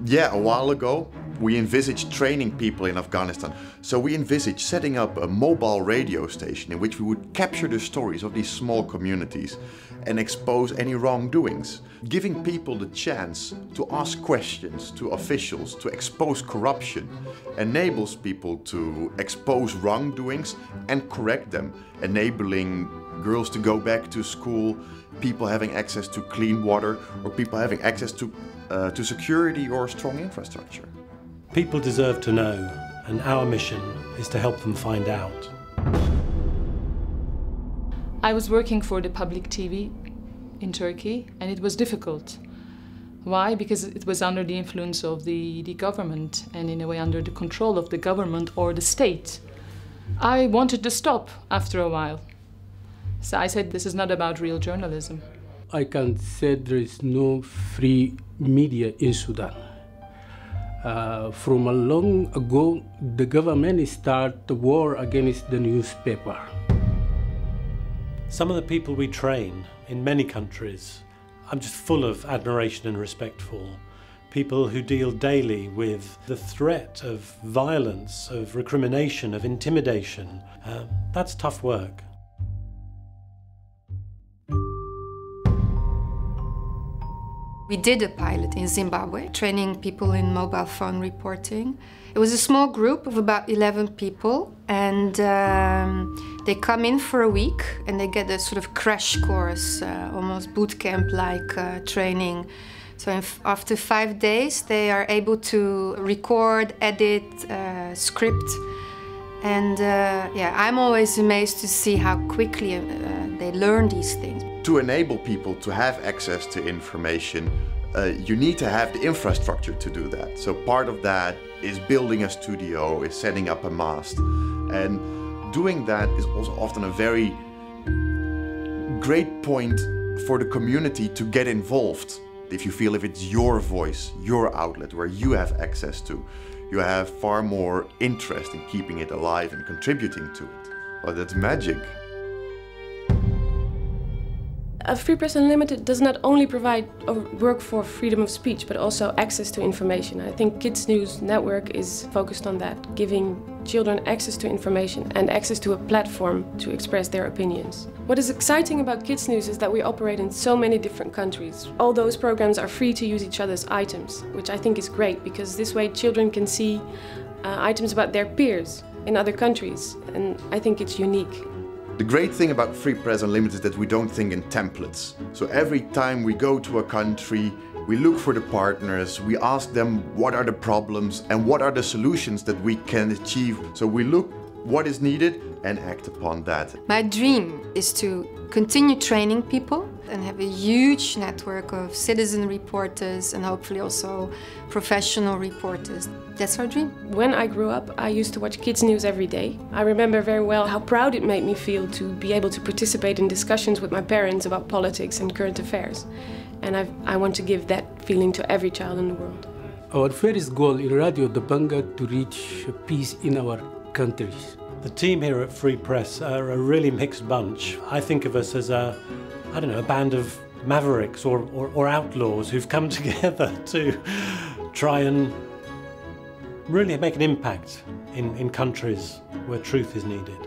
Yeah, a while ago, we envisaged training people in Afghanistan. So we envisaged setting up a mobile radio station in which we would capture the stories of these small communities and expose any wrongdoings, giving people the chance to ask questions to officials, to expose corruption, enables people to expose wrongdoings and correct them, enabling girls to go back to school, people having access to clean water, or people having access to security or strong infrastructure. People deserve to know, and our mission is to help them find out. I was working for the public TV in Turkey, and it was difficult. Why? Because it was under the influence of the government, and in a way under the control of the government or the state. I wanted to stop after a while. So I said, this is not about real journalism. I can say there is no free media in Sudan. From a long ago, the government started the war against the newspaper. Some of the people we train in many countries, I'm just full of admiration and respect for. People who deal daily with the threat of violence, of recrimination, of intimidation. That's tough work. We did a pilot in Zimbabwe, training people in mobile phone reporting. It was a small group of about 11 people, and they come in for a week and they get a sort of crash course, almost boot camp-like training. So after 5 days, they are able to record, edit, script. And yeah, I'm always amazed to see how quickly they learn these things. To enable people to have access to information, you need to have the infrastructure to do that. So part of that is building a studio, is setting up a mast. And doing that is also often a very great point for the community to get involved. If you feel if it's your voice, your outlet, where you have access to, you have far more interest in keeping it alive and contributing to it. Oh, that's magic. Free Press Unlimited does not only provide work for freedom of speech, but also access to information. I think Kids News Network is focused on that, giving children access to information and access to a platform to express their opinions. What is exciting about Kids News is that we operate in so many different countries. All those programs are free to use each other's items, which I think is great, because this way children can see items about their peers in other countries, and I think it's unique. The great thing about Free Press Unlimited is that we don't think in templates. So every time we go to a country, we look for the partners, we ask them what are the problems and what are the solutions that we can achieve. So we look what is needed and act upon that. My dream is to continue training people and have a huge network of citizen reporters and hopefully also professional reporters. That's our dream. When I grew up, I used to watch Kids News every day. I remember very well how proud it made me feel to be able to participate in discussions with my parents about politics and current affairs. And I want to give that feeling to every child in the world. Our first goal in Radio Dabanga to reach peace in our countries. The team here at Free Press are a really mixed bunch. I think of us as a band of mavericks or outlaws who've come together to try and really make an impact in countries where truth is needed.